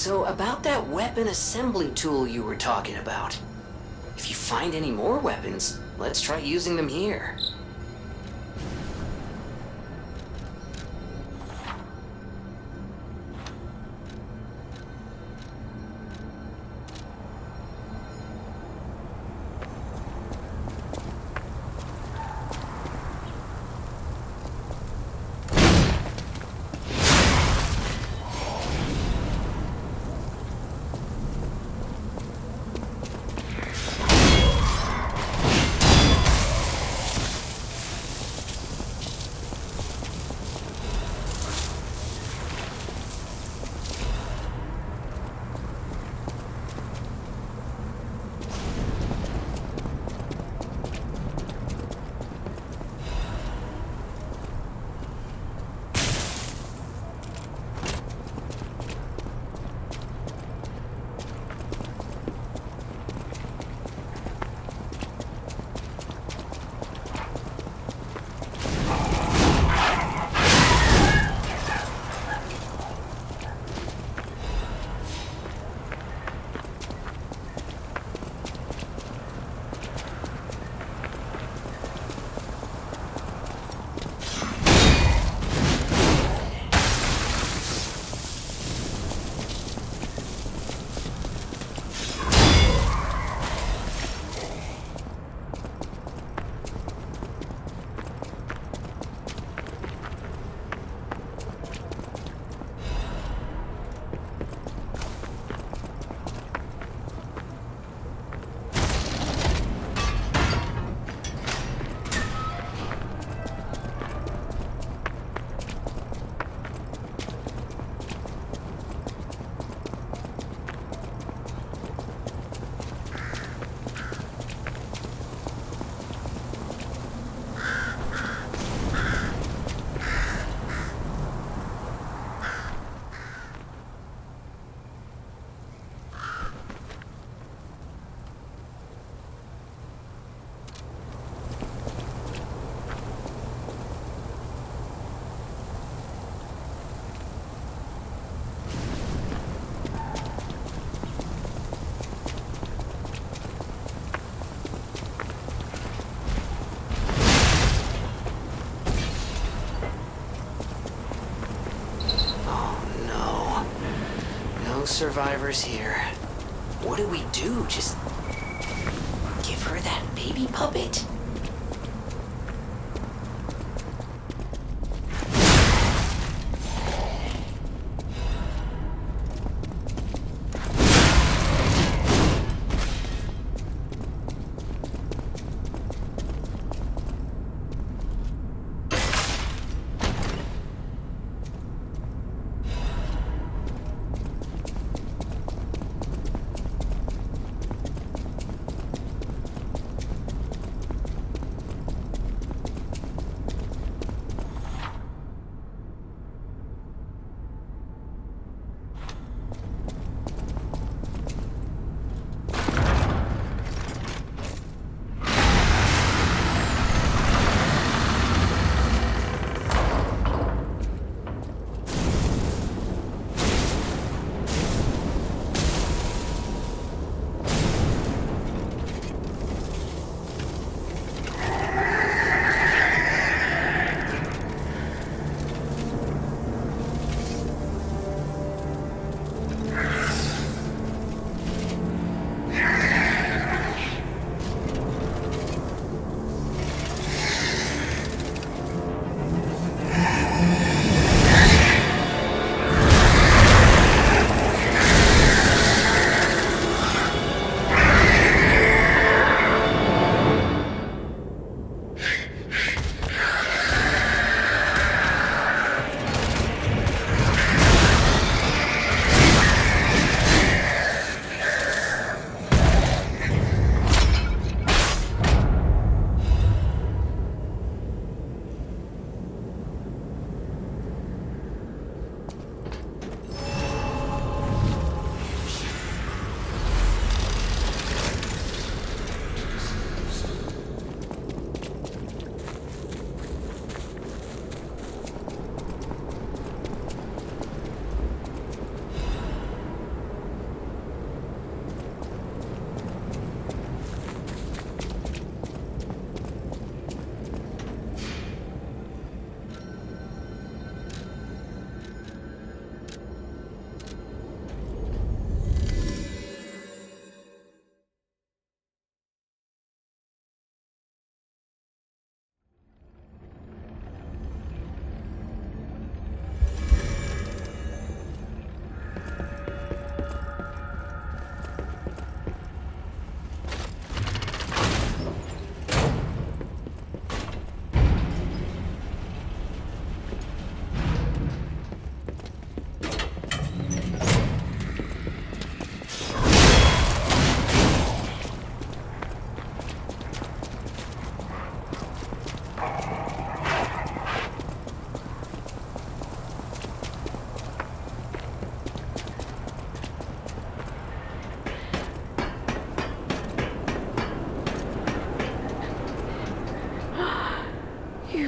So about that weapon assembly tool you were talking about. If you find any more weapons, let's try using them here. Survivors here. What do we do? Just give her that baby puppet?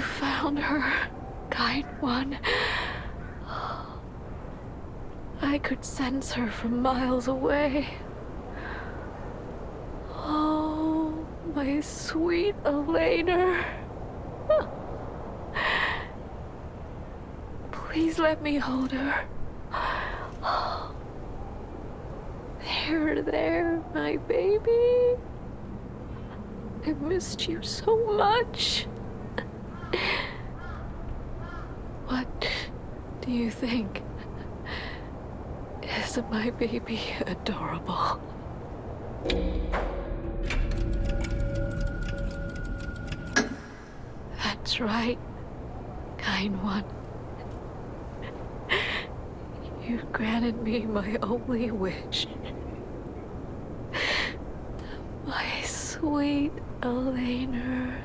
You found her, kind one. I could sense her from miles away. Oh, my sweet Elena. Please let me hold her. There, my baby. I missed you so much. What do you think? Isn't my baby adorable? That's right, kind one. You granted me my only wish. My sweet Elena.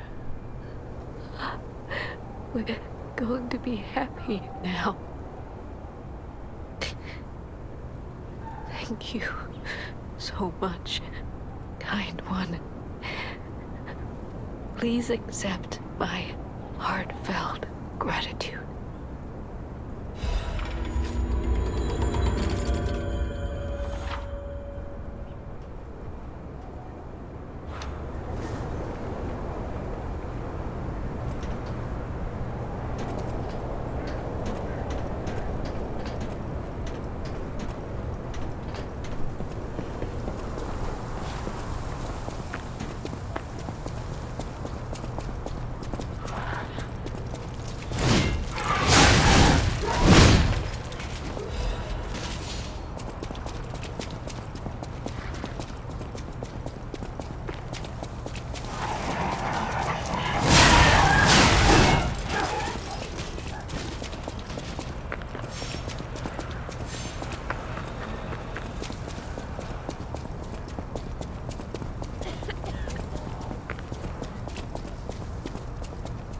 We're going to be happy now. Thank you so much, kind one. Please accept my heartfelt gratitude.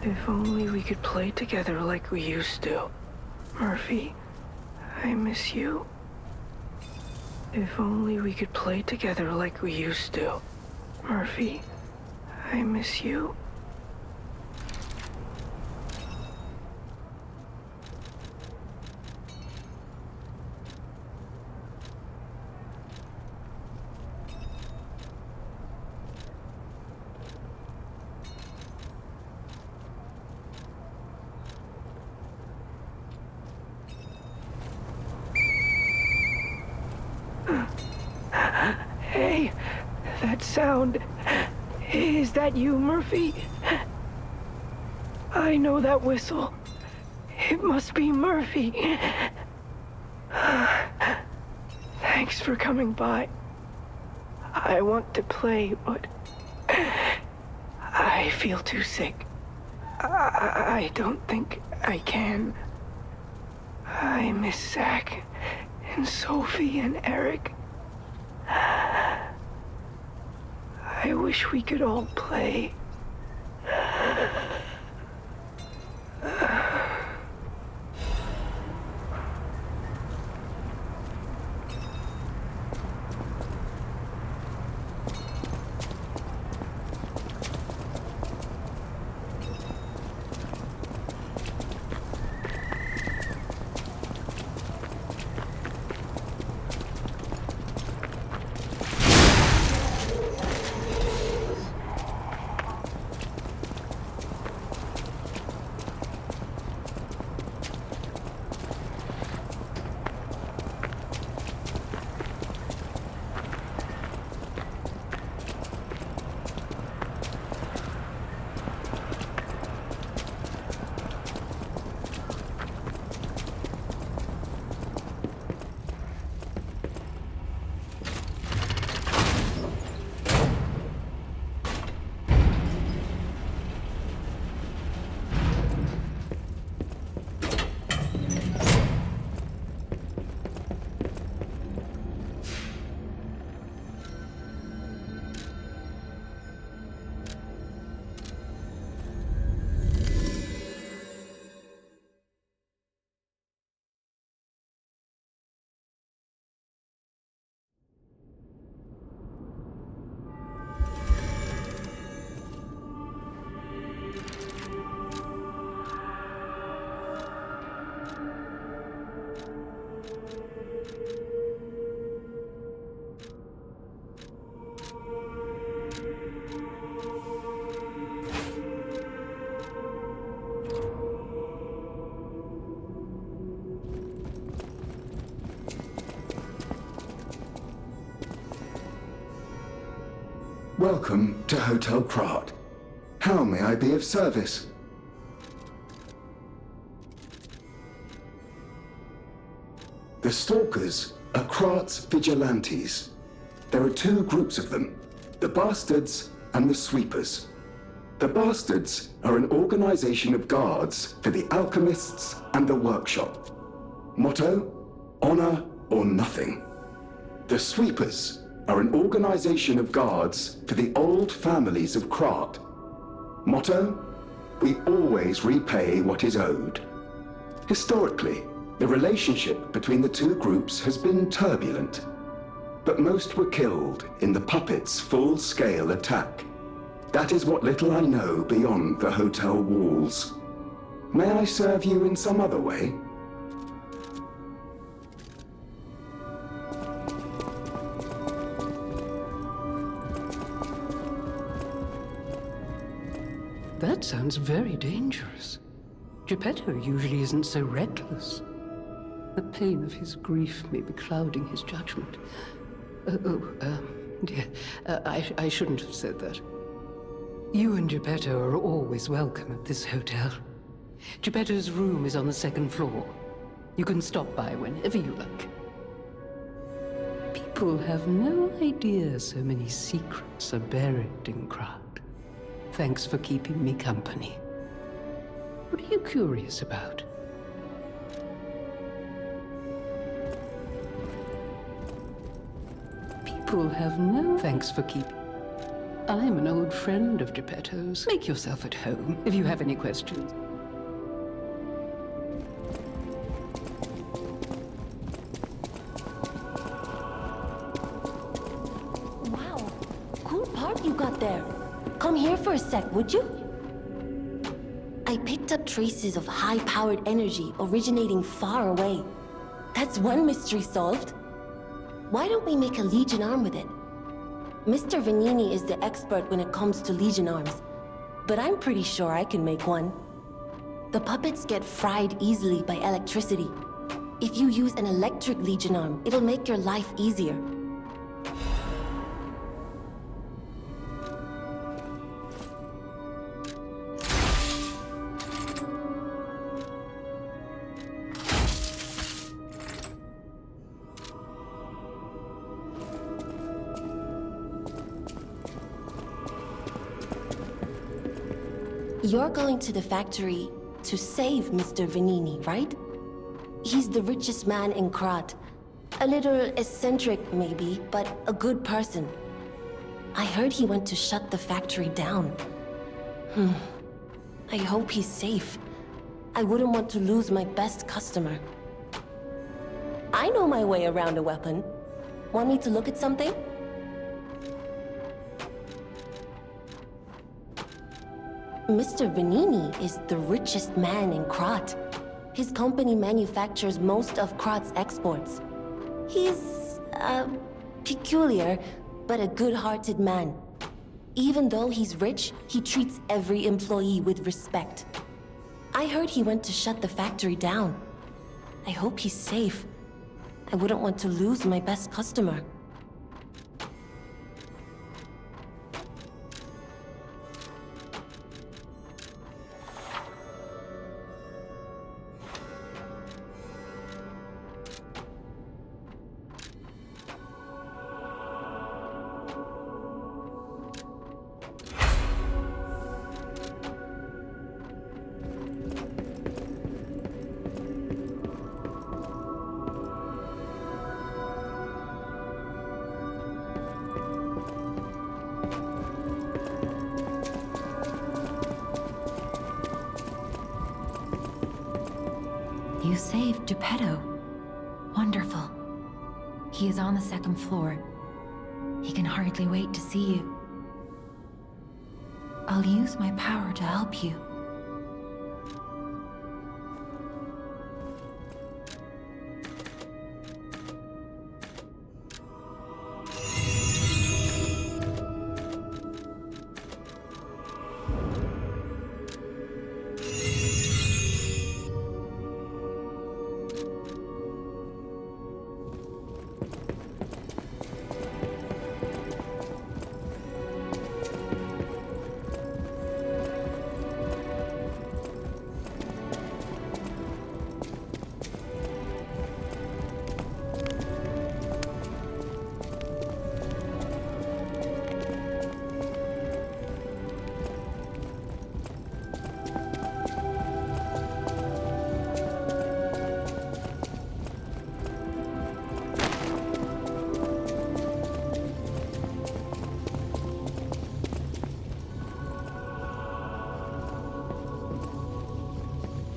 If only we could play together like we used to. Murphy, I miss you. If only we could play together like we used to. Murphy, I miss you. Hey, that sound. Is that you, Murphy? I know that whistle. It must be Murphy. Thanks for coming by. I want to play, but I feel too sick. I don't think I can. I miss Zach and Sophie and Eric. I wish we could all play. Welcome to Hotel Krat. How may I be of service? The Stalkers are Krat's vigilantes. There are two groups of them, the Bastards and the Sweepers. The Bastards are an organization of guards for the alchemists and the workshop. Motto, honor or nothing. The Sweepers are an organization of guards for the old families of Krat. Motto, we always repay what is owed. Historically, the relationship between the two groups has been turbulent, but most were killed in the puppets' full-scale attack. That is what little I know beyond the hotel walls. May I serve you in some other way? That sounds very dangerous. Geppetto usually isn't so reckless. The pain of his grief may be clouding his judgment. Dear, I shouldn't have said that. You and Geppetto are always welcome at this hotel. Geppetto's room is on the second floor. You can stop by whenever you like. People have no idea so many secrets are buried in Krat. Thanks for keeping me company. What are you curious about? People have no thanks for keeping. I'm an old friend of Geppetto's. Make yourself at home if you have any questions. Wow, cool part you got there. Come here for a sec, would you? I picked up traces of high-powered energy originating far away. That's one mystery solved. Why don't we make a Legion arm with it? Mr. Vanini is the expert when it comes to Legion arms, but I'm pretty sure I can make one. The puppets get fried easily by electricity. If you use an electric Legion arm, it'll make your life easier. You're going to the factory to save Mr. Vanini, right? He's the richest man in Krat. A little eccentric, maybe, but a good person. I heard he went to shut the factory down. I hope he's safe. I wouldn't want to lose my best customer. I know my way around a weapon. Want me to look at something? Mr. Vanini is the richest man in Krat. His company manufactures most of Krat's exports. He's, peculiar, but a good-hearted man. Even though he's rich, he treats every employee with respect. I heard he went to shut the factory down. I hope he's safe. I wouldn't want to lose my best customer. You saved Geppetto. Wonderful. He is on the second floor. He can hardly wait to see you. I'll use my power to help you.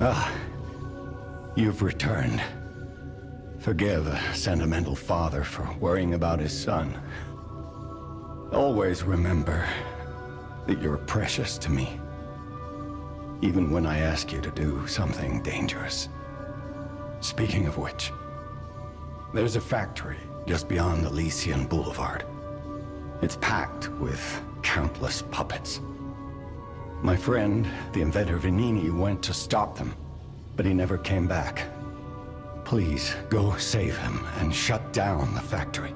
Ah, you've returned. Forgive a sentimental father for worrying about his son. Always remember that you're precious to me, even when I ask you to do something dangerous. Speaking of which, there's a factory just beyond Elysian Boulevard. It's packed with countless puppets. My friend, the inventor Venini, went to stop them, but he never came back. Please, go save him and shut down the factory.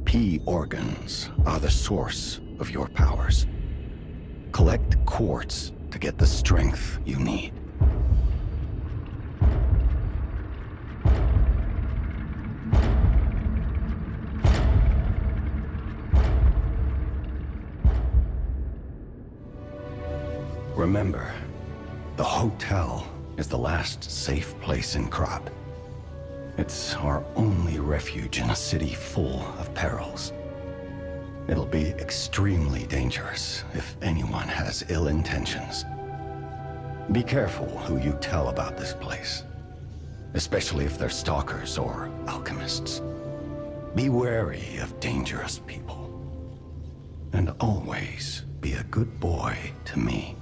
P organs are the source of your powers. Collect quartz to get the strength you need. Remember, the hotel is the last safe place in Krat. It's our only refuge in a city full of perils. It'll be extremely dangerous if anyone has ill intentions. Be careful who you tell about this place, especially if they're stalkers or alchemists. Be wary of dangerous people. And always be a good boy to me.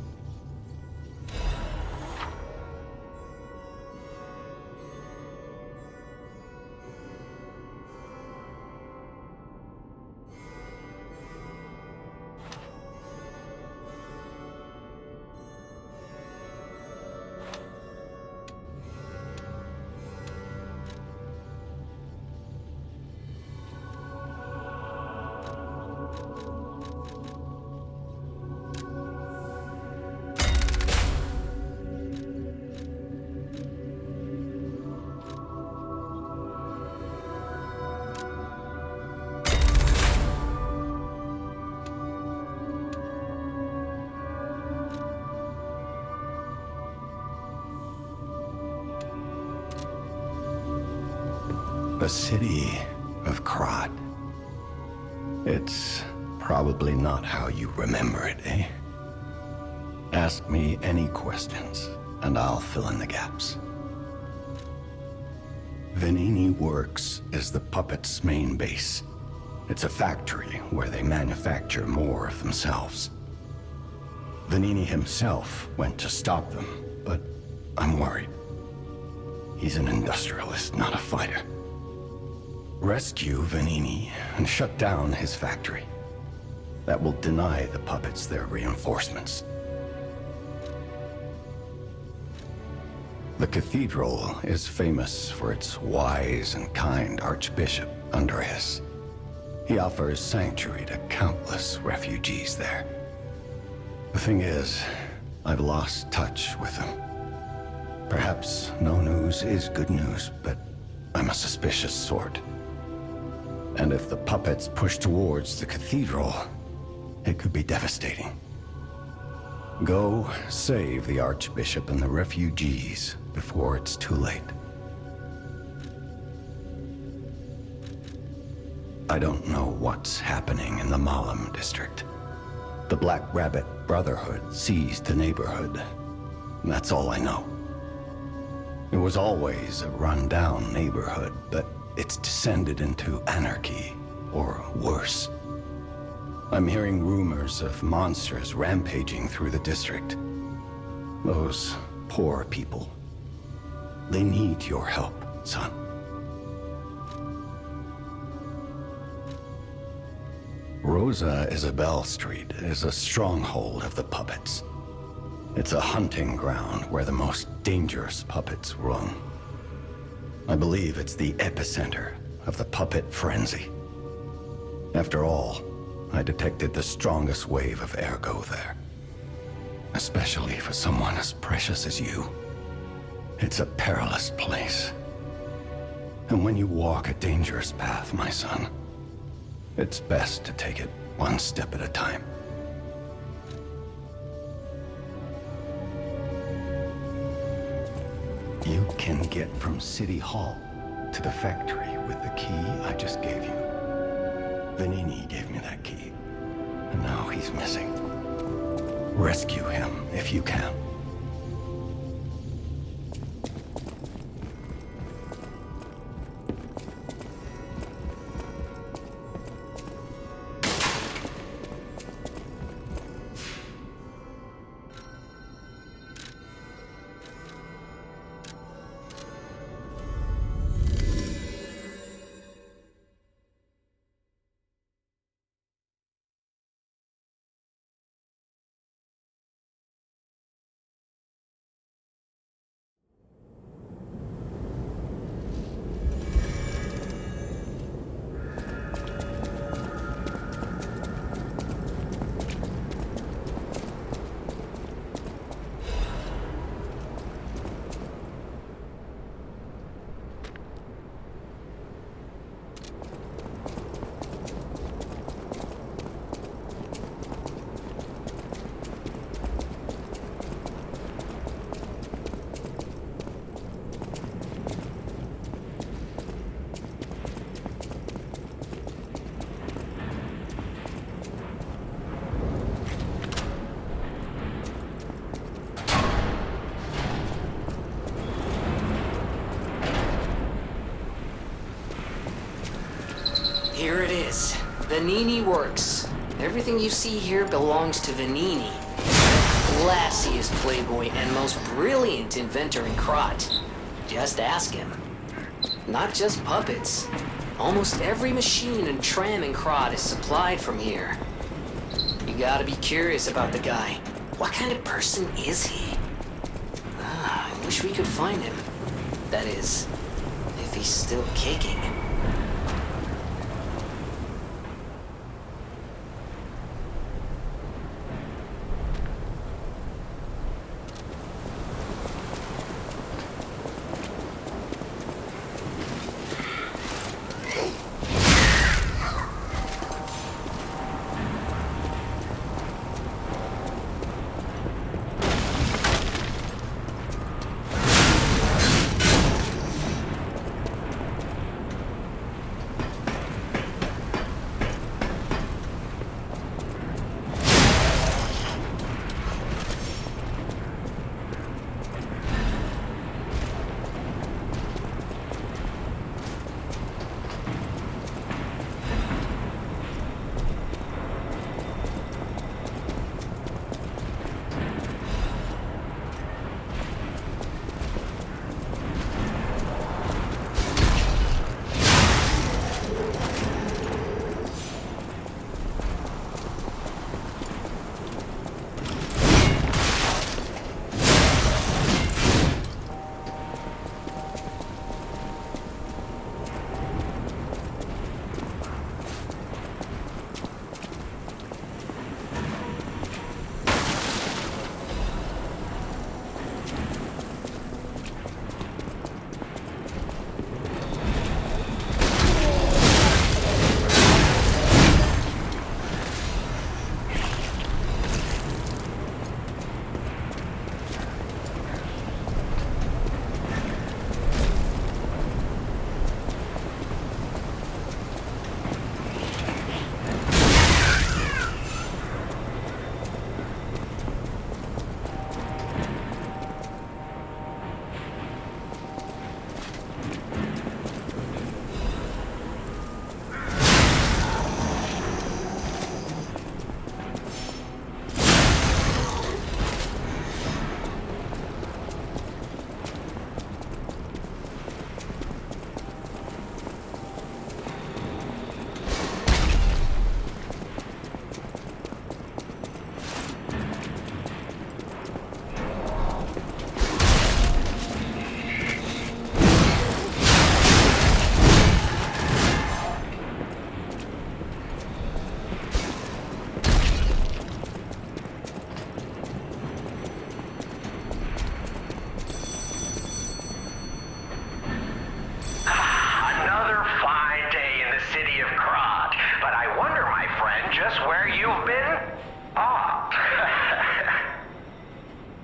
The city of Krat. It's probably not how you remember it, eh? Ask me any questions, and I'll fill in the gaps. Venini Works is the puppet's main base. It's a factory where they manufacture more of themselves. Venini himself went to stop them, but I'm worried. He's an industrialist, not a fighter. Rescue Venini and shut down his factory. That will deny the puppets their reinforcements. The cathedral is famous for its wise and kind Archbishop, Andreas. He offers sanctuary to countless refugees there. The thing is, I've lost touch with him. Perhaps no news is good news, but I'm a suspicious sort. And if the puppets push towards the cathedral, it could be devastating. Go save the Archbishop and the refugees before it's too late. I don't know what's happening in the Malum district. The Black Rabbit Brotherhood seized the neighborhood. That's all I know. It was always a run-down neighborhood, but it's descended into anarchy, or worse. I'm hearing rumors of monsters rampaging through the district. Those poor people. They need your help, son. Rosa Isabel Street is a stronghold of the puppets. It's a hunting ground where the most dangerous puppets roam. I believe it's the epicenter of the puppet frenzy. After all, I detected the strongest wave of ergo there. Especially for someone as precious as you. It's a perilous place. And when you walk a dangerous path, my son, it's best to take it one step at a time. You can get from City Hall to the factory with the key I just gave you. Venini gave me that key. he's missing. Rescue him if you can. Here it is. Vanini Works. Everything you see here belongs to Vanini. Classiest playboy and most brilliant inventor in Krat. Just ask him. Not just puppets. Almost every machine and tram in Krat is supplied from here. You gotta be curious about the guy. What kind of person is he? I wish we could find him. That is, if he's still kicking.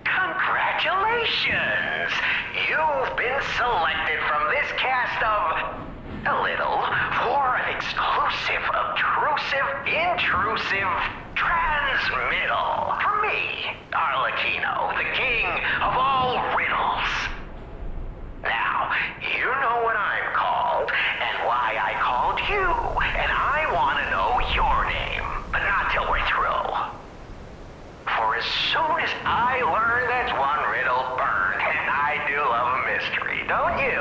Congratulations! You've been selected from this cast of... a little, for an exclusive, obtrusive, intrusive Transmittal. For me, Arlecchino, the king of all riddles. Now, you know what I'm called, and why I called you, and I want to know your name, but not till we're through. For as soon as I learn that's one riddle burned, and I do love a mystery, don't you?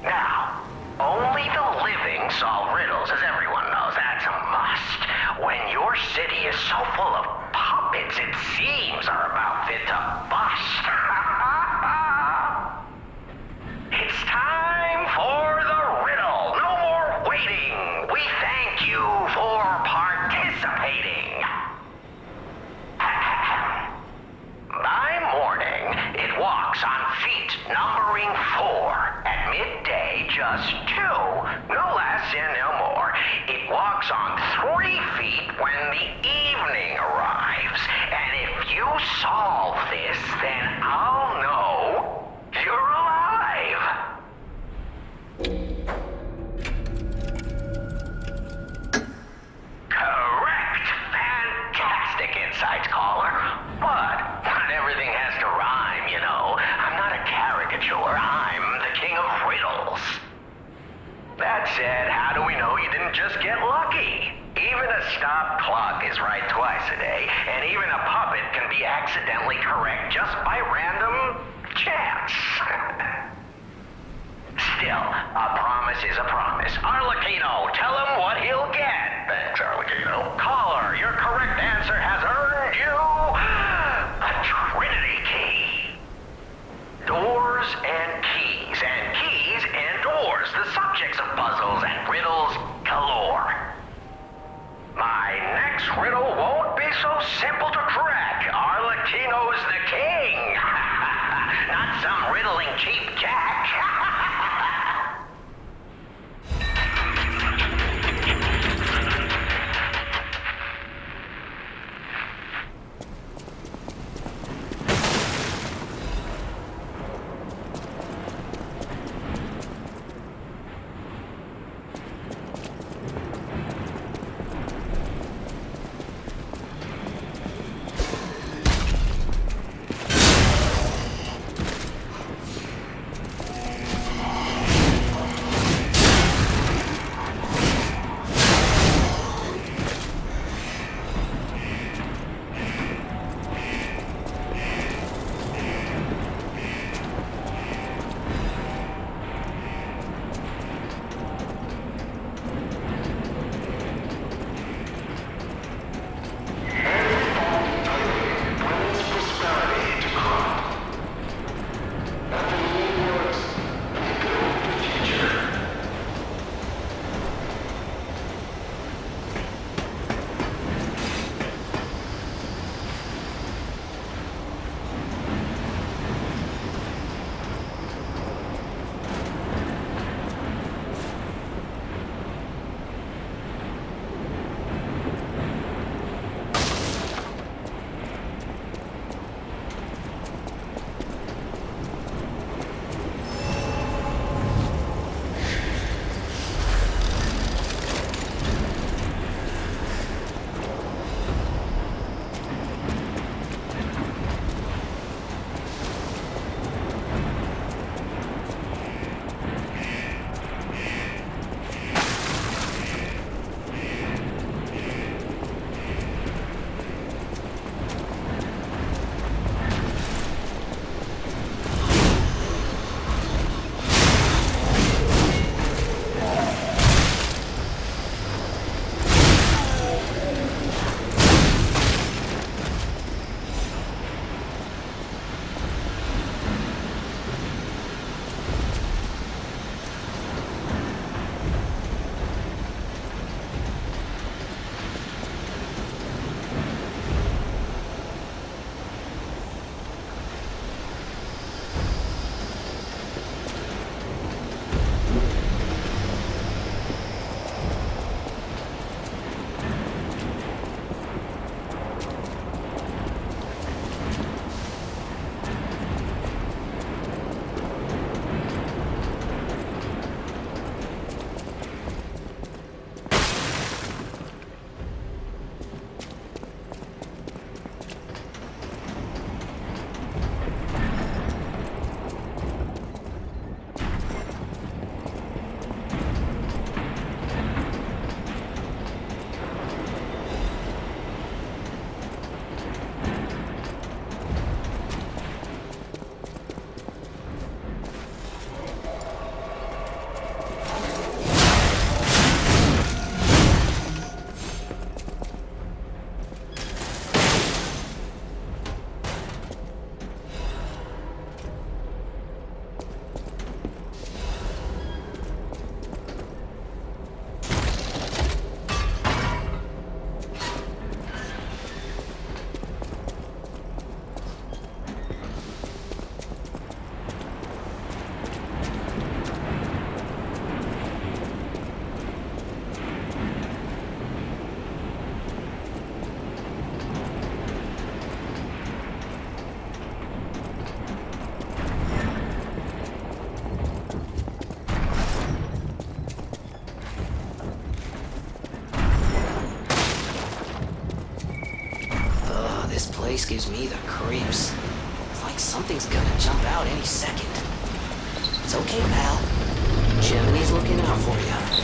Now, only the living solve riddles, as everyone knows. That's a must. When your city is so full of puppets, it seems are about fit to bust. It's time for the riddle. No more waiting. We thank you for participating. By morning, it walks on feet numbering 4. At midday, just 2. No less and no more. It walks on 3 feet when the evening arrives. And if you solve this, then I'll know you're alive. Correct. Fantastic insights, caller. But not everything has to rhyme, you know. I'm not a caricature. I'm the king of riddles. That said, how do we know you didn't just get lucky? Even a stopped clock is right twice a day, and even a puppet can be accidentally correct just by random chance. Still, a promise is a promise. Arlecchino, tell him what he'll get. Thanks, Arlecchino. Caller, your correct answer has earned you a Trinity key. Doors and keys and doors, the subjects of puzzles and riddles galore. My next riddle won't be so simple to crack. Arlecchino's the king. Not some riddling cheap jack. place gives me the creeps. It's like something's gonna jump out any second. It's okay, pal. Jiminy's looking out for you.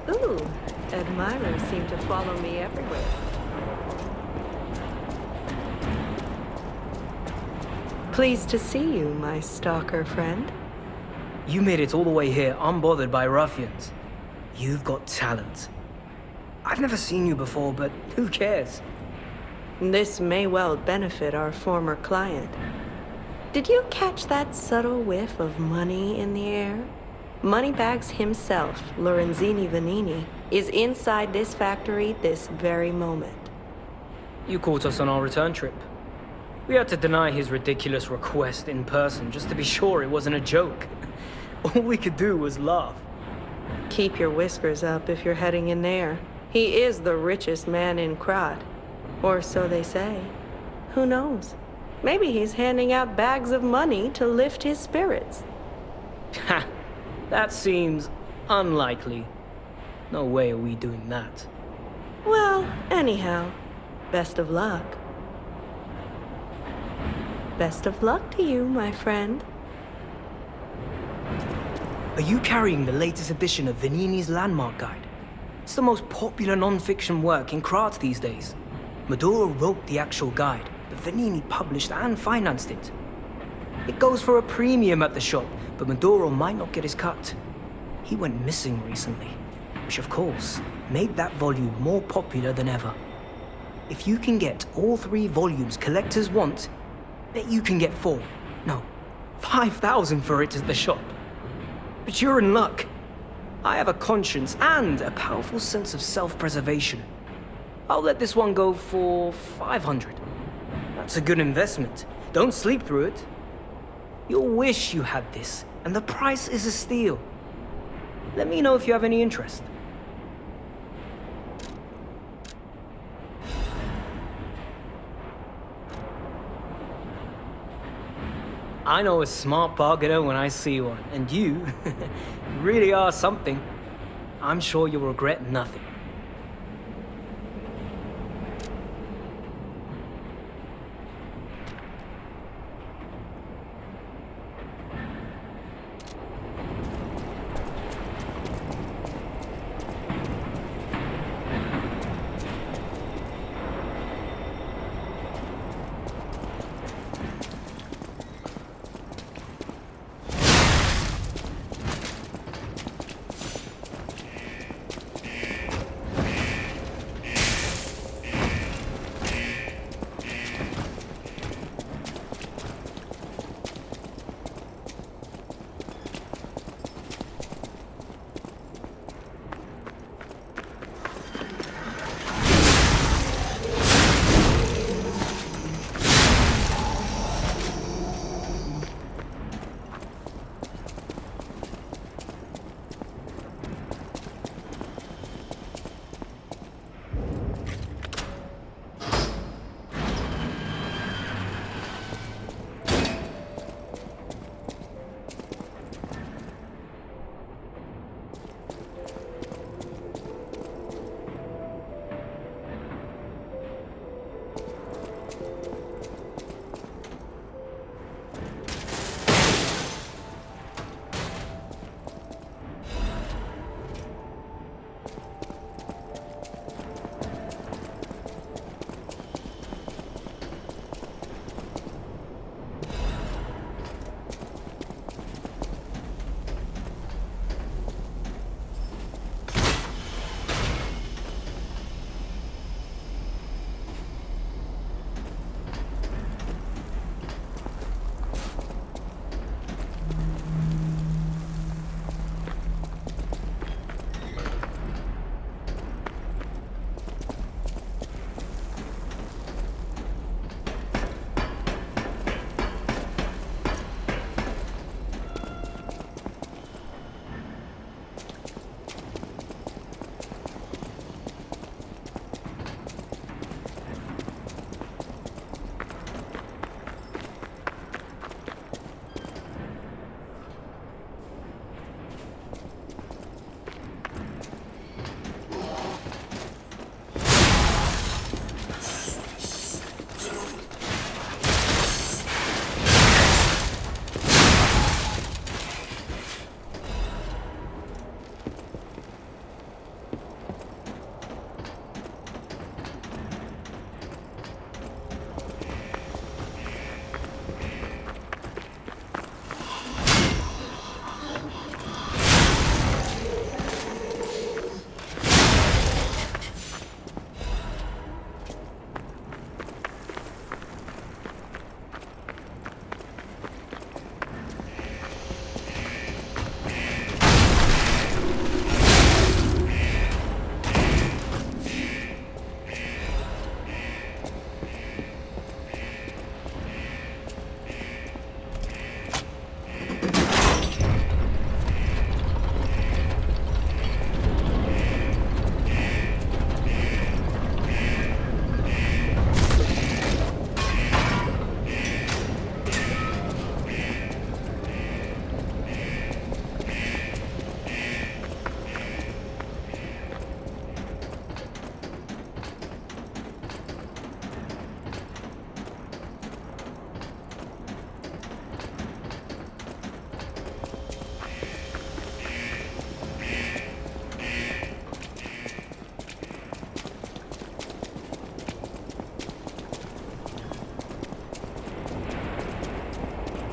Ooh, admirers seem to follow me everywhere. Pleased to see you, my stalker friend. You made it all the way here unbothered by ruffians. You've got talent. I've never seen you before, but who cares? This may well benefit our former client. Did you catch that subtle whiff of money in the air? Moneybags himself, Lorenzini Vanini, is inside this factory this very moment. You caught us on our return trip. We had to deny his ridiculous request in person just to be sure it wasn't a joke. All we could do was laugh. Keep your whiskers up if you're heading in there. He is the richest man in Krat. Or so they say. Who knows? Maybe he's handing out bags of money to lift his spirits. Ha! That seems unlikely. No way are we doing that. Well, anyhow, best of luck. Best of luck to you, my friend. Are you carrying the latest edition of Vanini's Landmark Guide? It's the most popular non-fiction work in Krat these days. Maduro wrote the actual guide, but Vanini published and financed it. It goes for a premium at the shop, but Maduro might not get his cut. He went missing recently, which of course made that volume more popular than ever. If you can get all 3 volumes collectors want, bet you can get 4, no, 5,000 for it at the shop. But you're in luck. I have a conscience and a powerful sense of self-preservation. I'll let this one go for 500. That's a good investment. Don't sleep through it. You'll wish you had this, and the price is a steal. Let me know if you have any interest. I know a smart bargainer when I see one, and you really are something. I'm sure you'll regret nothing.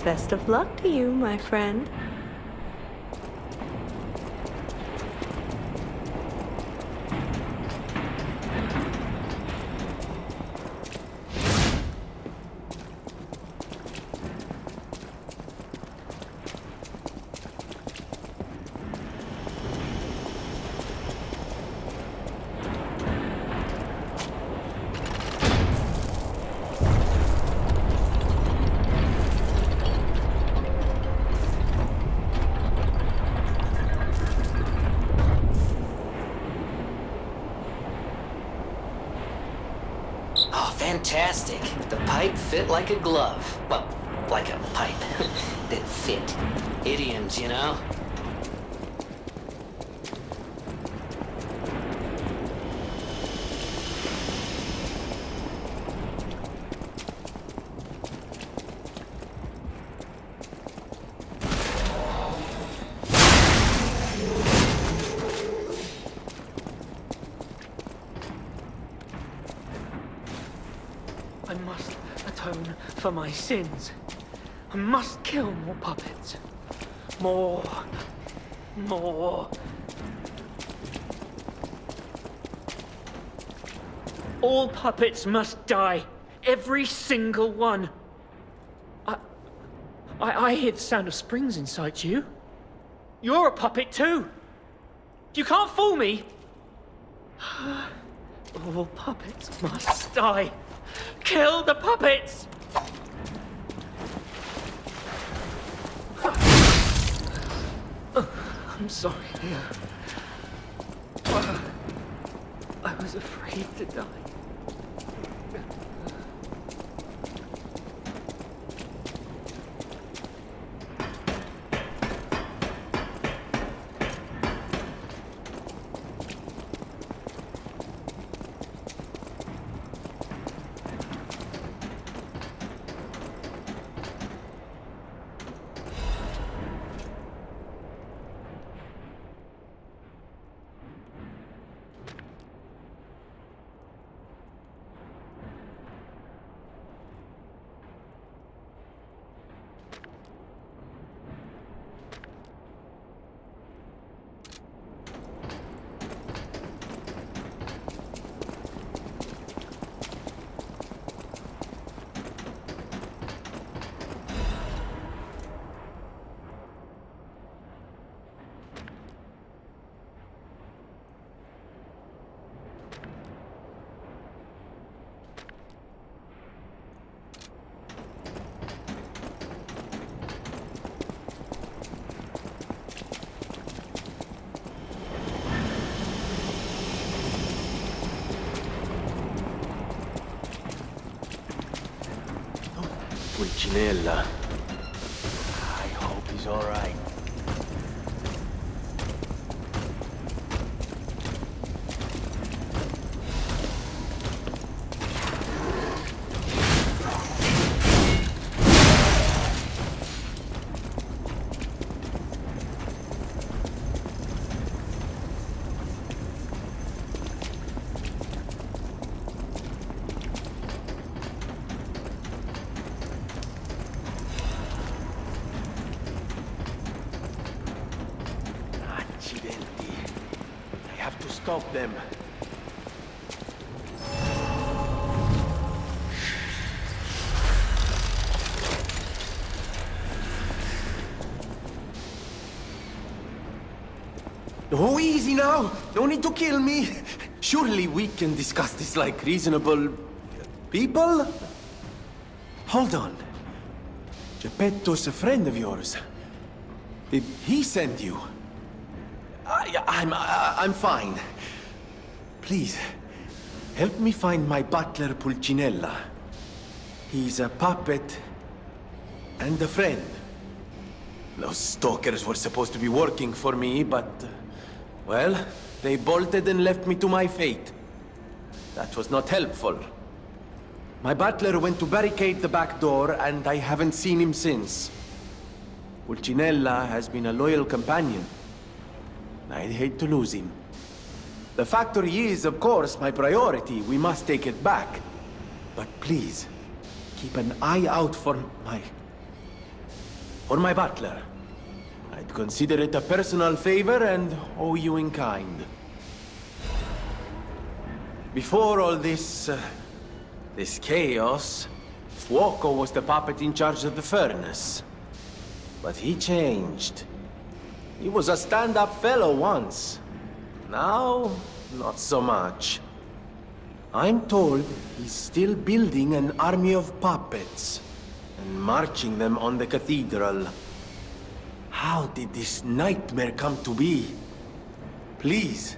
Best of luck to you, my friend. Fantastic. The pipe fit like a glove. Well, like a pipe that fit. Idioms, you know? I must atone for my sins. I must kill more puppets. More. All puppets must die. Every single one. I hear the sound of springs inside you. You're a puppet too. You can't fool me. All puppets must die. Kill the puppets! I'm sorry, Leo. I was afraid to die. Pulcinella. I hope he's all right. I have to stop them. Oh, easy now. No need to kill me. Surely we can discuss this like reasonable people? Hold on. Geppetto's a friend of yours. Did he send you? I'm fine. Please, help me find my butler Pulcinella. He's a puppet and a friend. Those stalkers were supposed to be working for me, but... well, they bolted and left me to my fate. That was not helpful. My butler went to barricade the back door, and I haven't seen him since. Pulcinella has been a loyal companion. I'd hate to lose him. The factory is, of course, my priority. We must take it back. But please, keep an eye out for my For my butler. I'd consider it a personal favor and owe you in kind. Before all this chaos, Fuoco was the puppet in charge of the furnace. But he changed. He was a stand-up fellow once. Now, not so much. I'm told he's still building an army of puppets and marching them on the cathedral. How did this nightmare come to be? Please,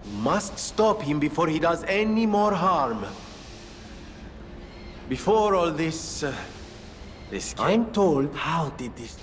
you must stop him before he does any more harm. Before all this... I'm told... How did this...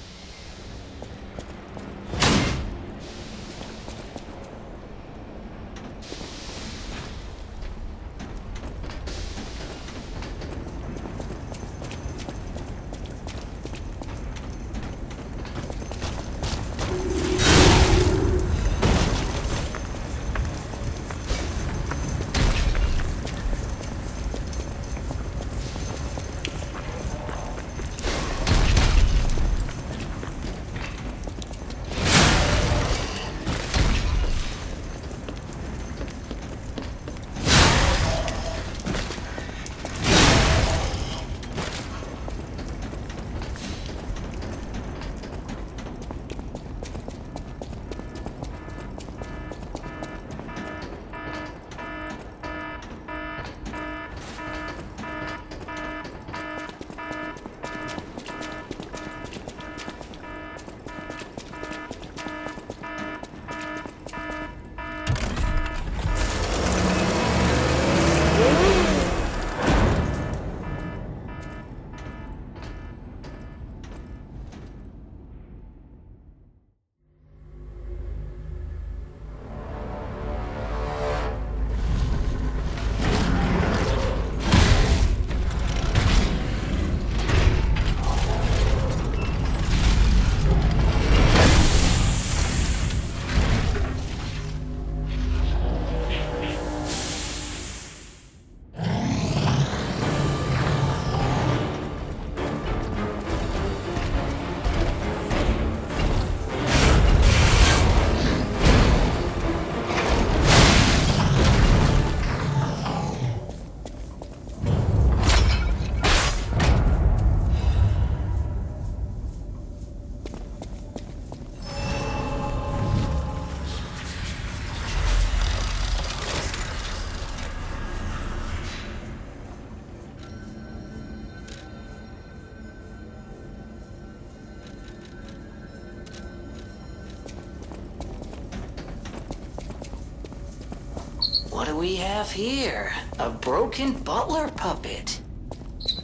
What do we have here? A broken butler puppet.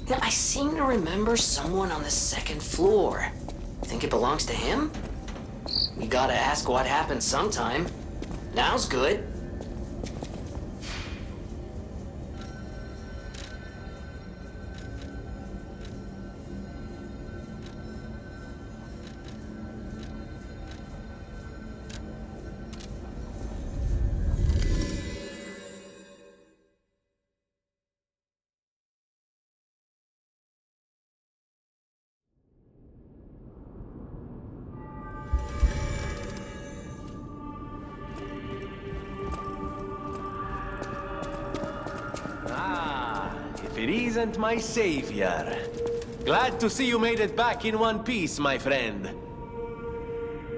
Now, I seem to remember someone on the second floor. Think it belongs to him? We gotta ask what happened sometime. Now's good. It isn't my savior. Glad to see you made it back in one piece, my friend.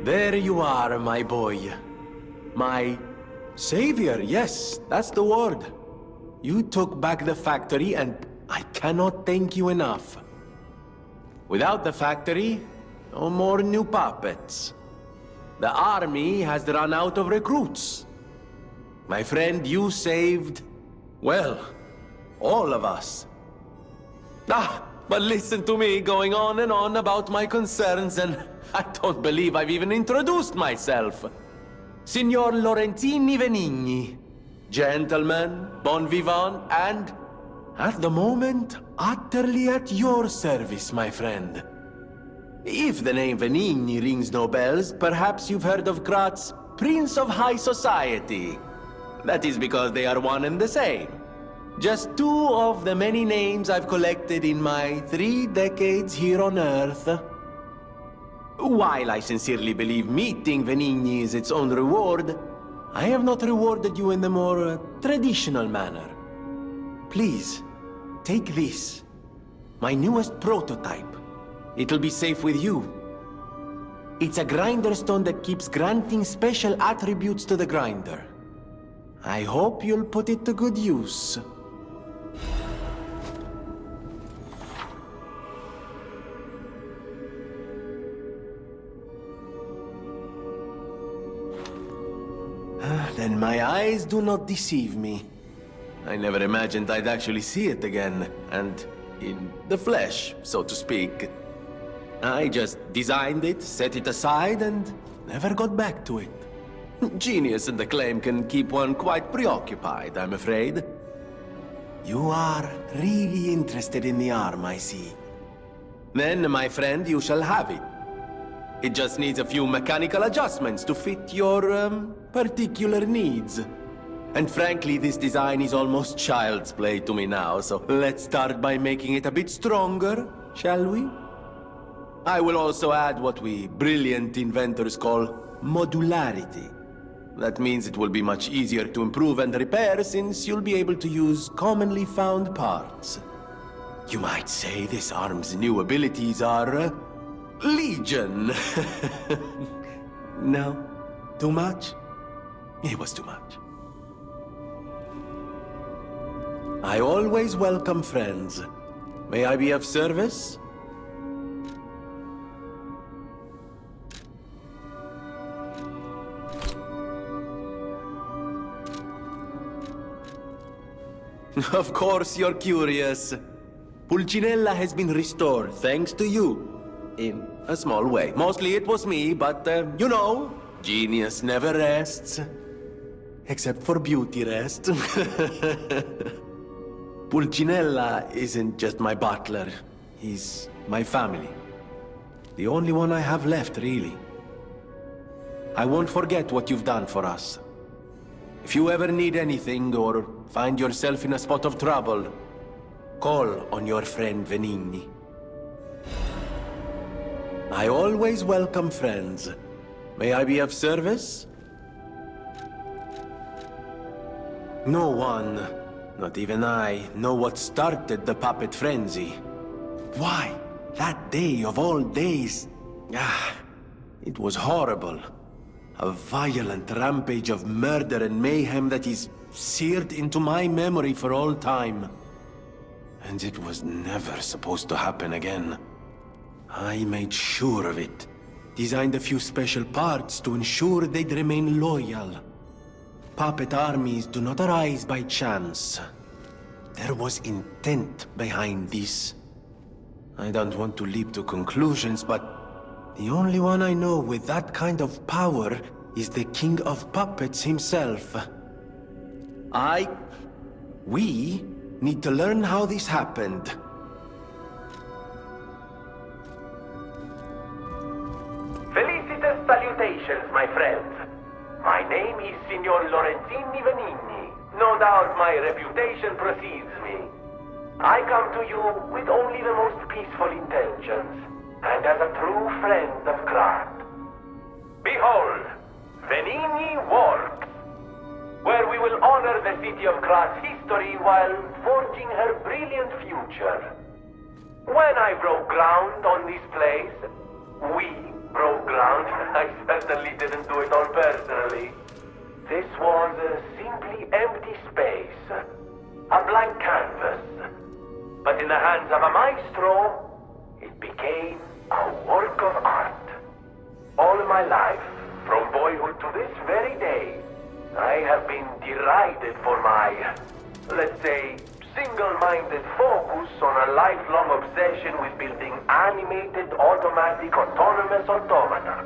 There you are, my boy. My savior, yes, that's the word. You took back the factory and I cannot thank you enough. Without the factory, no more new puppets. The army has run out of recruits. My friend, you saved, well, all of us. But listen to me going on and on about my concerns, and I don't believe I've even introduced myself. Signor Lorentini Venigni. Gentleman, bon vivant, and, at the moment, utterly at your service, my friend. If the name Venigni rings no bells, perhaps you've heard of Krat's Prince of High Society. That is because they are one and the same. Just two of the many names I've collected in my 3 decades here on Earth. While I sincerely believe meeting Venigni is its own reward, I have not rewarded you in the more traditional manner. Please, take this. My newest prototype. It'll be safe with you. It's a grinder stone that keeps granting special attributes to the grinder. I hope you'll put it to good use. Then my eyes do not deceive me. I never imagined I'd actually see it again, and in the flesh, so to speak. I just designed it, set it aside, and never got back to it. Genius and acclaim can keep one quite preoccupied, I'm afraid. You are really interested in the arm, I see. Then, my friend, you shall have it. It just needs a few mechanical adjustments to fit your, particular needs. And frankly, this design is almost child's play to me now, so let's start by making it a bit stronger, shall we? I will also add what we brilliant inventors call modularity. That means it will be much easier to improve and repair since you'll be able to use commonly found parts. You might say this arm's new abilities are, legion. No? Too much? It was too much. I always welcome friends. May I be of service? Of course you're curious. Pulcinella has been restored thanks to you. In a small way. Mostly it was me, but, you know, genius never rests. Except for beauty rest. Pulcinella isn't just my butler. He's my family. The only one I have left, really. I won't forget what you've done for us. If you ever need anything or find yourself in a spot of trouble, call on your friend Venigni. I always welcome friends. May I be of service? No one, not even I, know what started the puppet frenzy. Why? That day of all days. It was horrible. A violent rampage of murder and mayhem that is seared into my memory for all time. And it was never supposed to happen again. I made sure of it. Designed a few special parts to ensure they'd remain loyal. Puppet armies do not arise by chance. There was intent behind this. I don't want to leap to conclusions, but the only one I know with that kind of power is the King of Puppets himself. We need to learn how this happened. Felicitous salutations, my friends. My name is Signor Lorenzini Venigni. No doubt my reputation precedes me. I come to you with only the most peaceful intentions, and as a true friend of craft. Behold, Venigni Works, where we will honor the city of Krat's history while forging her brilliant future. When I broke ground on this place, we broke ground. I certainly didn't do it all personally. This was a simply empty space, a blank canvas. But in the hands of a maestro, it became a work of art. All my life, from boyhood to this very day, I have been derided for my, let's say, single-minded focus on a lifelong obsession with building animated, automatic, autonomous automata.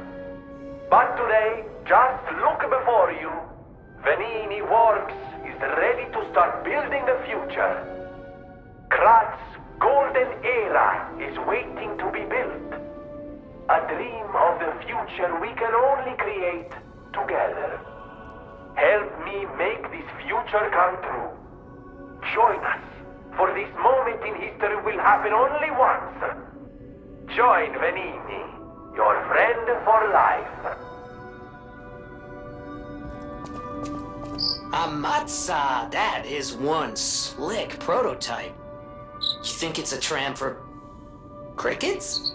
But today, just look before you. Venigni Works is ready to start building the future. Krat's golden era is waiting to be built. A dream of the future we can only create together. Help me make this future come true. Join us, for this moment in history will happen only once. Join Venigni Your friend for life. A matza! That is one slick prototype. You think it's a tram for crickets?